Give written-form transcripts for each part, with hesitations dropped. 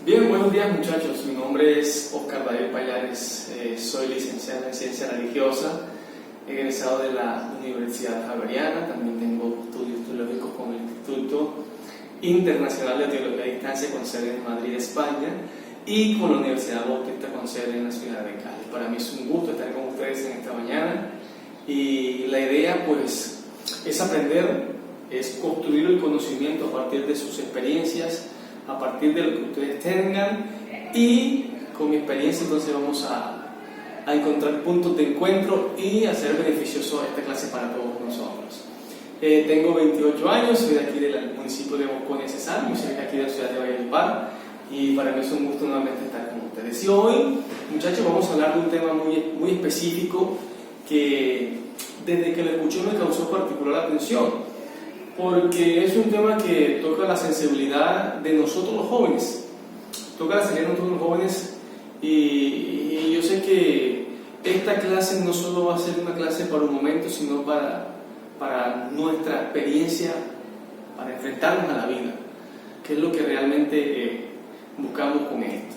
Bien, buenos días muchachos, mi nombre es Oscar David Payares, soy licenciado en Ciencia Religiosa, egresado de la Universidad Javeriana, también tengo estudios teológicos con el Instituto Internacional de Teología a Distancia con sede en Madrid, España, y con la Universidad Bautista con sede en la ciudad de Cali. Para mí es un gusto estar con ustedes en esta mañana y la idea pues es aprender, es construir el conocimiento a partir de sus experiencias, a partir de lo que ustedes tengan, y con mi experiencia entonces vamos a encontrar puntos de encuentro y hacer beneficioso esta clase para todos nosotros. Tengo 28 años, soy de aquí del municipio de Mosconi, Cesar, muy cerca aquí de la ciudad de Valledupar, y para mí es un gusto nuevamente estar con ustedes. Y hoy, muchachos, vamos a hablar de un tema muy específico que desde que lo escuché me causó particular atención, porque es un tema que toca la sensibilidad de nosotros los jóvenes, toca la sensibilidad de nosotros los jóvenes, y yo sé que esta clase no solo va a ser una clase para un momento, sino para nuestra experiencia, para enfrentarnos a la vida, que es lo que realmente buscamos con esto.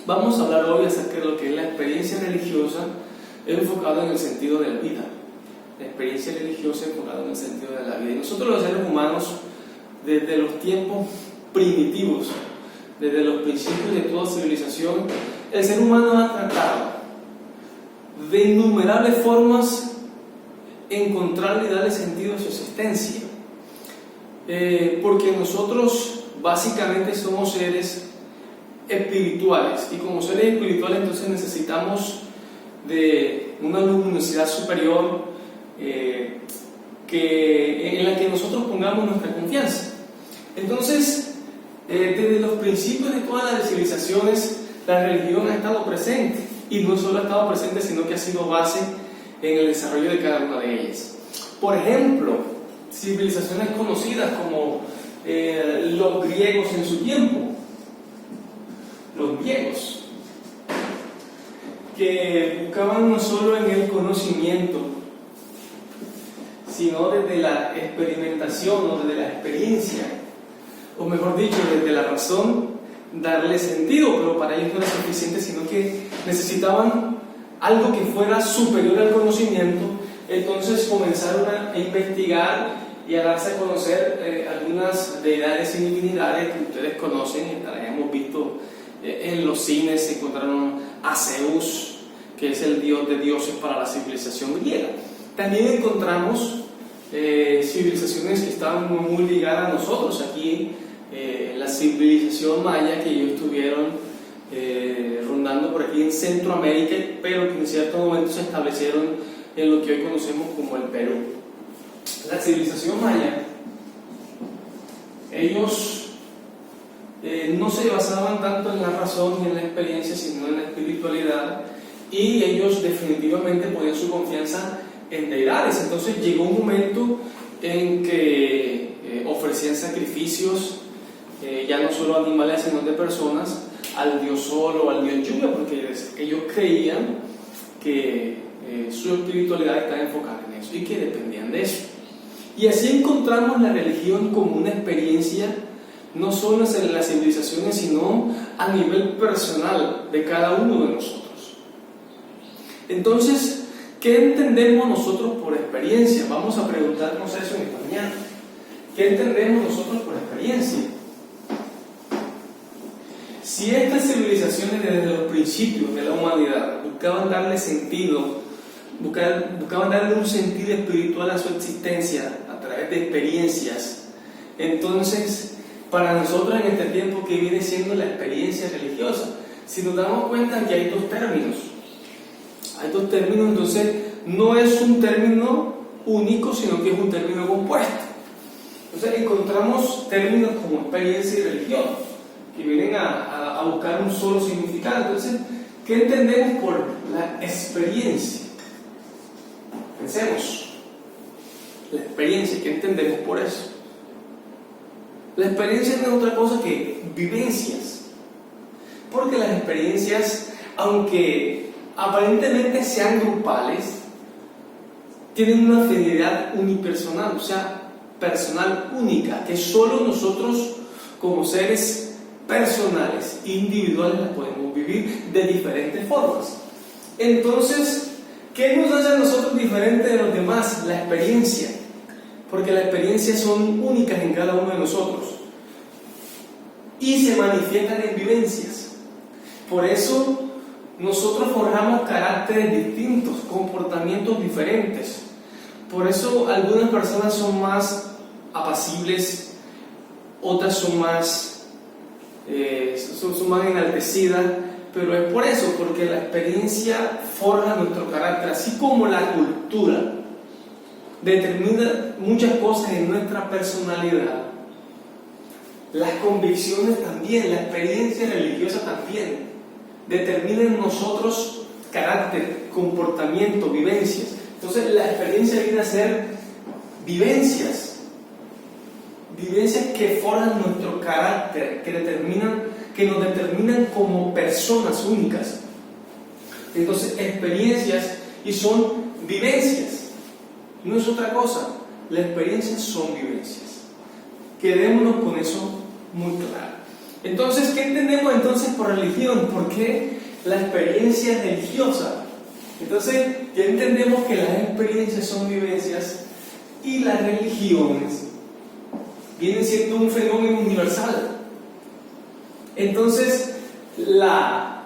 Vamos a hablar hoy acerca de lo que es la experiencia religiosa enfocada en el sentido de la vida. La experiencia religiosa enfocada en el sentido de la vida. Y nosotros los seres humanos, desde los tiempos primitivos, desde los principios de toda civilización, el ser humano ha tratado de innumerables formas encontrarle y darle sentido a su existencia. Porque nosotros básicamente somos seres espirituales, y como seres espirituales entonces necesitamos de una luminosidad superior en la que nosotros pongamos nuestra confianza. Entonces, desde los principios de todas las civilizaciones, la religión ha estado presente, y no solo ha estado presente, sino que ha sido base en el desarrollo de cada una de ellas. Por ejemplo, civilizaciones conocidas como los griegos en su tiempo, los griegos, que buscaban no solo en el conocimiento, sino desde la experimentación o desde la experiencia, o mejor dicho, desde la razón, darle sentido, pero para ellos no era suficiente, sino que necesitaban algo que fuera superior al conocimiento. Entonces comenzaron a investigar y a darse a conocer algunas deidades y divinidades que ustedes conocen, y las hemos visto en los cines. Se encontraron a Zeus, que es el dios de dioses para la civilización griega. También encontramos civilizaciones que estaban muy ligadas a nosotros aquí, la civilización maya, que ellos estuvieron rondando por aquí en Centroamérica, pero que en cierto momento se establecieron en lo que hoy conocemos como el Perú. La civilización maya, ellos no se basaban tanto en la razón y en la experiencia, sino en la espiritualidad, y ellos definitivamente ponían su confianza en deidades. Entonces llegó un momento en que ofrecían sacrificios, ya no solo a animales sino de personas, al dios sol o al dios lluvia, porque ellos creían que su espiritualidad estaba enfocada en eso y que dependían de eso. Y así encontramos la religión como una experiencia no solo en las civilizaciones, sino a nivel personal de cada uno de nosotros. Entonces, ¿qué entendemos nosotros por experiencia? Vamos a preguntarnos eso en esta mañana. ¿Qué entendemos nosotros por experiencia? Si estas civilizaciones desde los principios de la humanidad buscaban darle sentido, buscaban darle un sentido espiritual a su existencia a través de experiencias, entonces para nosotros en este tiempo, ¿qué viene siendo la experiencia religiosa? Si nos damos cuenta que hay dos términos, entonces no es un término único, sino que es un término compuesto. Entonces encontramos términos como experiencia y religión, que vienen a buscar un solo significado. Entonces, ¿qué entendemos por la experiencia? Pensemos, la experiencia, ¿qué entendemos por eso? La experiencia no es otra cosa que vivencias, porque las experiencias, aunque aparentemente sean grupales, tienen una afinidad unipersonal, o sea, personal, única, que solo nosotros como seres personales, individuales, las podemos vivir de diferentes formas. Entonces, ¿qué nos hace a nosotros diferente de los demás? La experiencia, porque las experiencias son únicas en cada uno de nosotros y se manifiestan en vivencias. Por eso nosotros forjamos caracteres distintos, comportamientos diferentes. Por eso algunas personas son más apacibles, otras son más enaltecidas, pero es por eso, porque la experiencia forja nuestro carácter, así como la cultura determina muchas cosas en nuestra personalidad. Las convicciones también, la experiencia religiosa también determina en nosotros carácter, comportamiento, vivencias. Entonces la experiencia viene a ser vivencias que forjan nuestro carácter, que nos determinan como personas únicas. Entonces experiencias y son vivencias, no es otra cosa. Las experiencias son vivencias. Quedémonos con eso muy claro. Entonces, ¿qué entendemos entonces por religión? ¿Por qué la experiencia religiosa? Entonces, ya entendemos que las experiencias son vivencias y las religiones vienen siendo un fenómeno universal. Entonces, la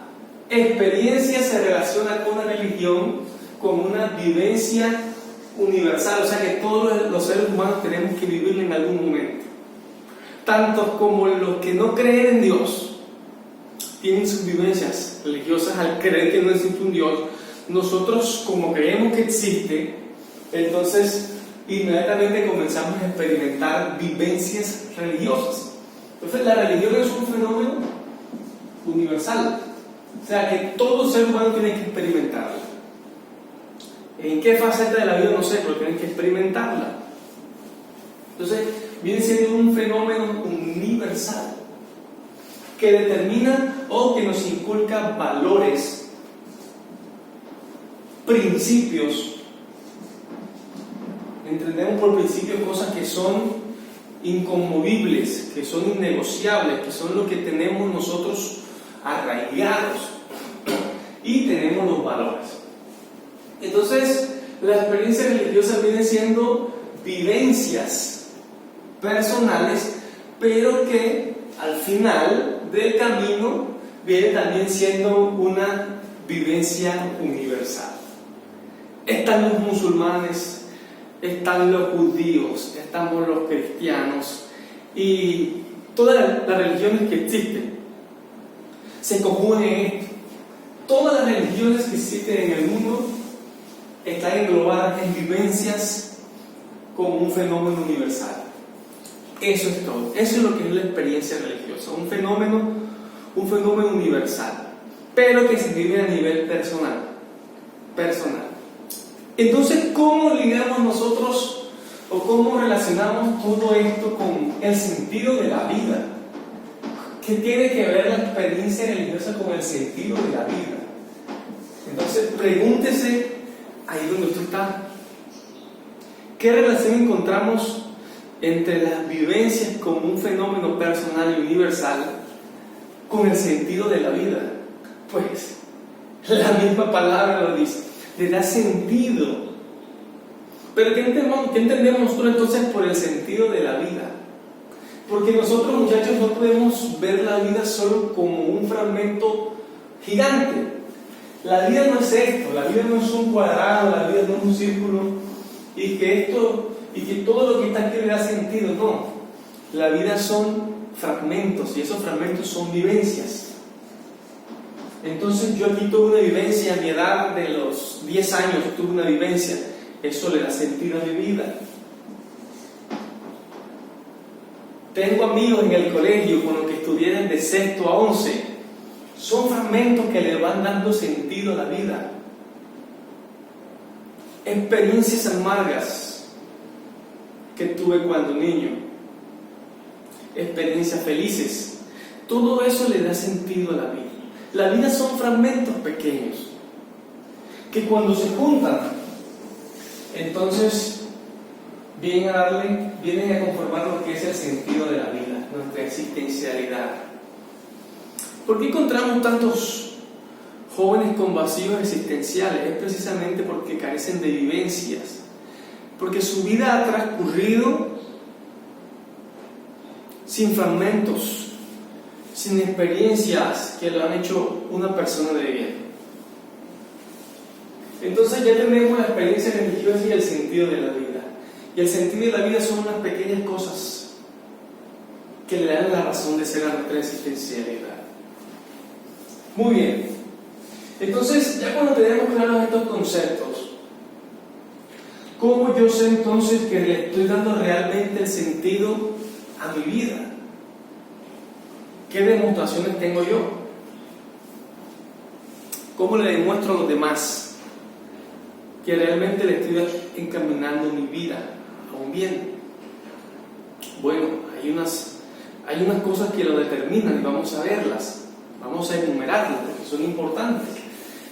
experiencia se relaciona con la religión como una vivencia universal, o sea que todos los seres humanos tenemos que vivirla en algún momento. Tanto como los que no creen en Dios tienen sus vivencias religiosas al creer que no existe un Dios, nosotros como creemos que existe, entonces inmediatamente comenzamos a experimentar vivencias religiosas. Entonces la religión es un fenómeno universal, o sea que todo ser humano tiene que experimentarla. ¿En qué faceta de la vida? No sé, pero tienen que experimentarla. Entonces viene siendo un fenómeno universal que determina o que nos inculca valores, principios. Entendemos por principios cosas que son inconmovibles, que son innegociables, que son lo que tenemos nosotros arraigados, y tenemos los valores. Entonces, la experiencia religiosa viene siendo vivencias personales, pero que al final del camino viene también siendo una vivencia universal. Están los musulmanes, están los judíos, estamos los cristianos y todas las religiones que existen se conjugan en esto. Todas las religiones que existen en el mundo están englobadas en vivencias como un fenómeno universal. Eso es todo. Eso es lo que es la experiencia religiosa, un fenómeno universal, pero que se vive a nivel personal. Entonces, ¿cómo ligamos nosotros o cómo relacionamos todo esto con el sentido de la vida? ¿Qué tiene que ver la experiencia religiosa con el sentido de la vida? Entonces, pregúntese ahí donde usted está. ¿Qué relación encontramos entre las vivencias como un fenómeno personal y universal con el sentido de la vida? Pues, la misma palabra lo dice, le da sentido. Pero ¿qué entendemos nosotros entonces por el sentido de la vida? Porque nosotros, muchachos, no podemos ver la vida solo como un fragmento gigante. La vida no es esto, la vida no es un cuadrado, la vida no es un círculo, y que todo lo que está aquí le da sentido. No, la vida son fragmentos, y esos fragmentos son vivencias. Entonces yo aquí tuve una vivencia a mi edad de los 10 años, tuve una vivencia, eso le da sentido a mi vida. Tengo amigos en el colegio con los que estudié desde sexto a 11. Son fragmentos que le van dando sentido a la vida. Experiencias amargas que tuve cuando niño, experiencias felices, todo eso le da sentido a la vida. La vida son fragmentos pequeños que cuando se juntan, entonces vienen a conformar lo que es el sentido de la vida, nuestra existencialidad. ¿Por qué encontramos tantos jóvenes con vacíos existenciales? Es precisamente porque carecen de vivencias, porque su vida ha transcurrido sin fragmentos, sin experiencias que lo han hecho una persona de bien. Entonces ya tenemos la experiencia religiosa y el sentido de la vida. Y el sentido de la vida son unas pequeñas cosas que le dan la razón de ser a nuestra existencialidad. Muy bien. Entonces, ya cuando tenemos claros estos conceptos, ¿cómo yo sé entonces que le estoy dando realmente el sentido a mi vida? ¿Qué demostraciones tengo yo? ¿Cómo le demuestro a los demás que realmente le estoy encaminando mi vida a un bien? Bueno, hay unas cosas que lo determinan y vamos a verlas, vamos a enumerarlas porque son importantes.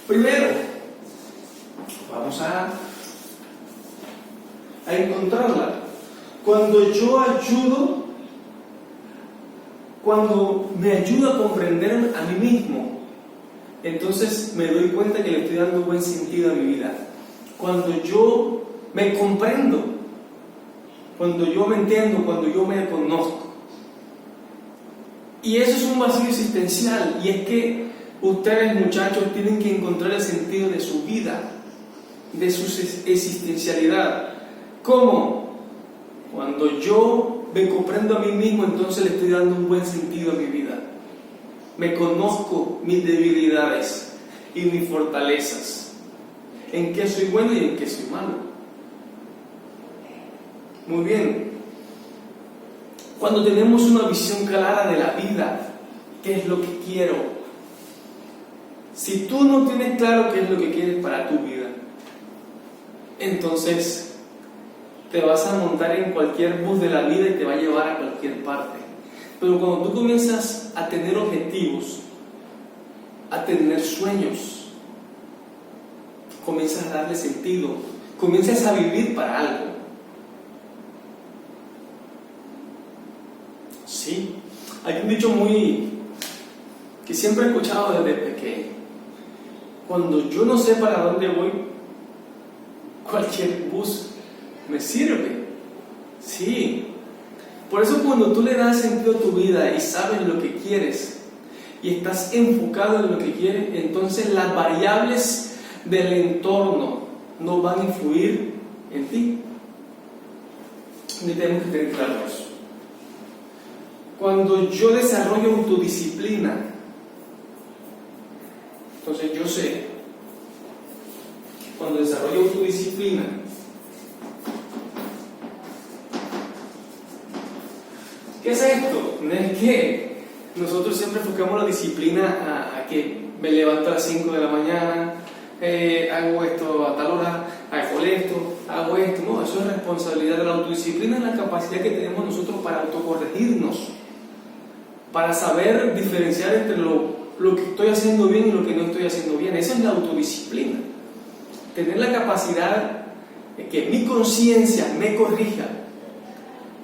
Primero, vamos a encontrarla. Cuando me ayudo a comprender a mí mismo, entonces me doy cuenta que le estoy dando buen sentido a mi vida. Cuando yo me comprendo, cuando yo me entiendo, cuando yo me conozco. Y eso es un vacío existencial, y es que ustedes, muchachos, tienen que encontrar el sentido de su vida, de su existencialidad. ¿Cómo? Cuando yo me comprendo a mí mismo, entonces le estoy dando un buen sentido a mi vida. Me conozco mis debilidades y mis fortalezas, en qué soy bueno y en qué soy malo. Muy bien. Cuando tenemos una visión clara de la vida, ¿qué es lo que quiero? Si tú no tienes claro qué es lo que quieres para tu vida, entonces te vas a montar en cualquier bus de la vida y te va a llevar a cualquier parte. Pero cuando tú comienzas a tener objetivos, a tener sueños, comienzas a darle sentido, comienzas a vivir para algo. Sí, hay un dicho que siempre he escuchado desde pequeño. Cuando yo no sé para dónde voy, cualquier bus me sirve. Sí. Por eso cuando tú le das sentido a tu vida y sabes lo que quieres y estás enfocado en lo que quieres, entonces las variables del entorno no van a influir en ti. Y tenemos que tener claro eso. Cuando yo desarrollo autodisciplina, entonces yo sé, cuando desarrollo autodisciplina, ¿qué es esto? No es que nosotros siempre enfocamos la disciplina a que me levanto a las 5 de la mañana, hago esto a tal hora, hago esto. No, eso es responsabilidad de la autodisciplina, es la capacidad que tenemos nosotros para autocorregirnos, para saber diferenciar entre lo que estoy haciendo bien y lo que no estoy haciendo bien. Esa es la autodisciplina. Tener la capacidad de que mi conciencia me corrija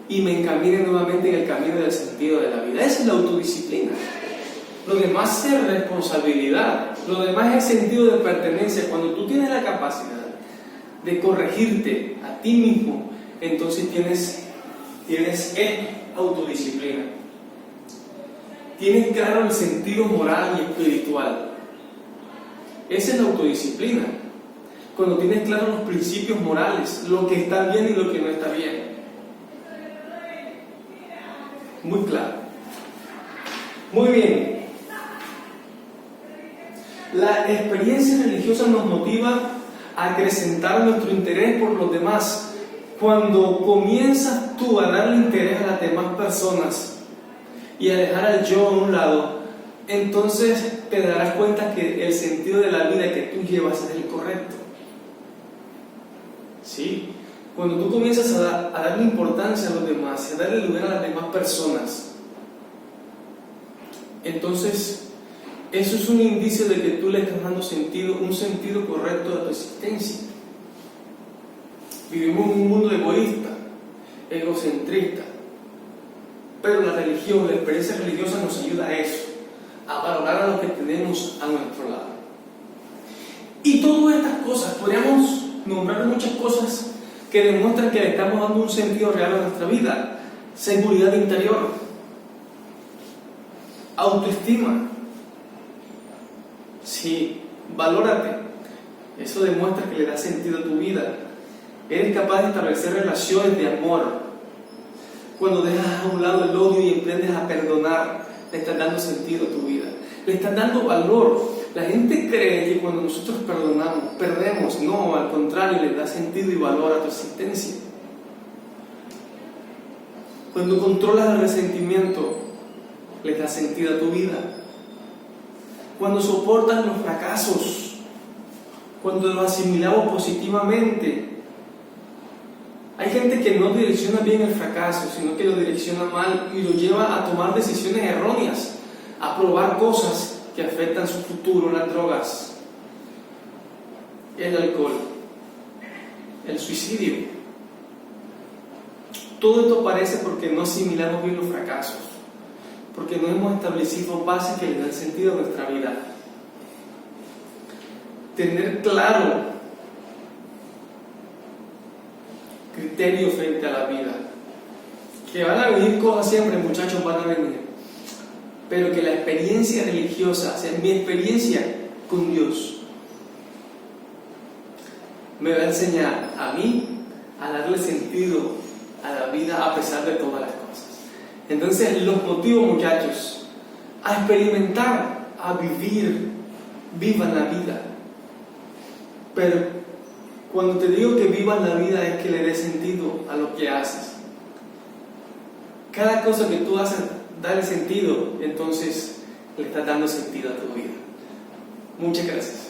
y me encamine nuevamente en el camino del sentido de la vida. Esa es la autodisciplina. Lo demás es responsabilidad. Lo demás es sentido de pertenencia. Cuando tú tienes la capacidad de corregirte a ti mismo, entonces tienes autodisciplina. Tienes claro el sentido moral y espiritual. Esa es la autodisciplina. Cuando tienes claro los principios morales, lo que está bien y lo que no está bien. Muy claro. Muy bien. La experiencia religiosa nos motiva a acrecentar nuestro interés por los demás. Cuando comienzas tú a darle interés a las demás personas y a dejar al yo a un lado, entonces te darás cuenta que el sentido de la vida que tú llevas es el correcto. ¿Sí? Cuando tú comienzas a darle importancia a los demás, a darle lugar a las demás personas, entonces eso es un indicio de que tú le estás dando un sentido correcto a tu existencia. Vivimos en un mundo egoísta, egocentrista, pero la religión, la experiencia religiosa nos ayuda a eso, a valorar a lo que tenemos a nuestro lado. Y todas estas cosas, podríamos nombrar muchas cosas que demuestran que le estamos dando un sentido real a nuestra vida. Seguridad interior, autoestima. Sí, valórate. Eso demuestra que le da sentido a tu vida. Eres capaz de establecer relaciones de amor. Cuando dejas a un lado el odio y aprendes a perdonar, le estás dando sentido a tu vida. Le estás dando valor. La gente cree que cuando nosotros perdonamos, perdemos. No, al contrario, le da sentido y valor a tu existencia. Cuando controlas el resentimiento, le da sentido a tu vida. Cuando soportas los fracasos, cuando los asimilamos positivamente. Hay gente que no direcciona bien el fracaso, sino que lo direcciona mal y lo lleva a tomar decisiones erróneas, a probar cosas que afectan su futuro, las drogas, el alcohol, el suicidio. Todo esto aparece porque no asimilamos bien los fracasos, porque no hemos establecido bases que le dan sentido a nuestra vida. Tener claro criterio frente a la vida. Que van a venir cosas siempre, muchachos, van a venir. Pero que la experiencia religiosa, o sea, mi experiencia con Dios, me va a enseñar a mí a darle sentido a la vida a pesar de todas las cosas. Entonces, los motivos, muchachos, a experimentar, a vivir, vivan la vida. Pero cuando te digo que vivas la vida es que le des sentido a lo que haces. Cada cosa que tú haces, dale sentido, entonces le estás dando sentido a tu vida. Muchas gracias.